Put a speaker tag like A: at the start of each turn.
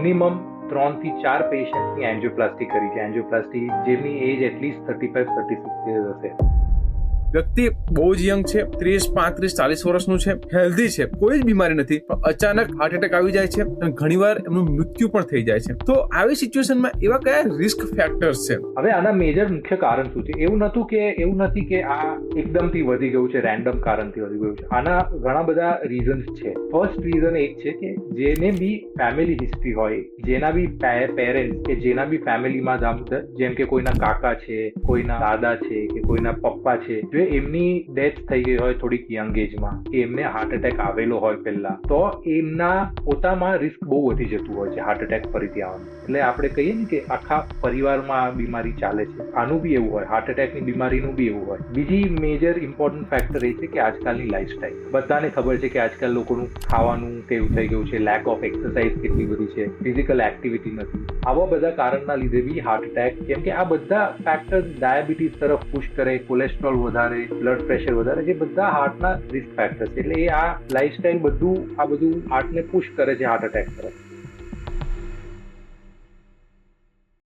A: Minimum 3 થી 4 પેશન્ટની angioplasty કરી છે. એન્જિયોપ્લાસ્ટી જેમની એજ એટલીસ્ટ 35-36 યર્સ હશે.
B: વ્યક્તિ બહુ જ યંગ છે, 30, 35, 40 વર્ષનું છે, હેલ્ધી છે, કોઈ જ બીમારી નથી, પણ અચાનક હાર્ટ એટેક આવી જાય છે અને ઘણીવાર એમનું મૃત્યુ પણ થઈ જાય છે. તો આવી સિચ્યુએશનમાં એવા કયા રિસ્ક ફેક્ટર્સ છે?
A: હવે આના મેજર મુખ્ય કારણ શું છે? એવું નથી કે આ એકદમથી વધી ગયું છે, રેન્ડમ કારણથી વધી ગયું છે. આના ઘણા બધા રીઝન્સ છે. ફર્સ્ટ રીઝન એક છે કે જેને બી ફેમિલી હિસ્ટ્રી હોય, જેના બી પેરેન્ટ્સ કે જેના બી ફેમિલીમાં જેમ કે કોઈના કાકા છે, કોઈના દાદા છે કે કોઈના પપ્પા છે, જો એમની ડેથ થઈ ગઈ હોય થોડીક યંગ એજમાં, કે એમને હાર્ટ એટેક આવેલો હોય પહેલા, તો એમના પોતામાં રિસ્ક બહુ વધી જતું હોય છે હાર્ટ એટેક ફરીથી આવવાનું. એટલે આપણે કહીએ ને કે આખા પરિવારમાં આ બીમારી ચાલે છે, આનું બી એવું હોય, હાર્ટ એટેકની બીમારીનું બી એવું હોય. બીજી મેજર ઇમ્પોર્ટન્ટ ફેક્ટર એ છે કે આજકાલની લાઈફસ્ટાઈલ. બધાને ખબર છે કે આજકાલ લોકોનું ખાવાનું કેવું થઈ ગયું છે, લેક ઓફ એક્સરસાઇઝ કેટલી બધી છે, ફિઝિકલ એક્ટિવિટી નથી. આવા બધા કારણના લીધે બી હાર્ટ એટેક, કેમ કે આ બધા ફેક્ટર્સ ડાયાબિટીસ તરફ પુશ કરે, કોલેસ્ટ્રોલ વધારે, બ્લડ પ્રેશર વધારે, જે બધા હાર્ટના રિસ્ક ફેક્ટર્સ છે. એટલે આ લાઈફસ્ટાઈલ બધું હાર્ટને પુશ કરે છે હાર્ટ એટેક તરફ.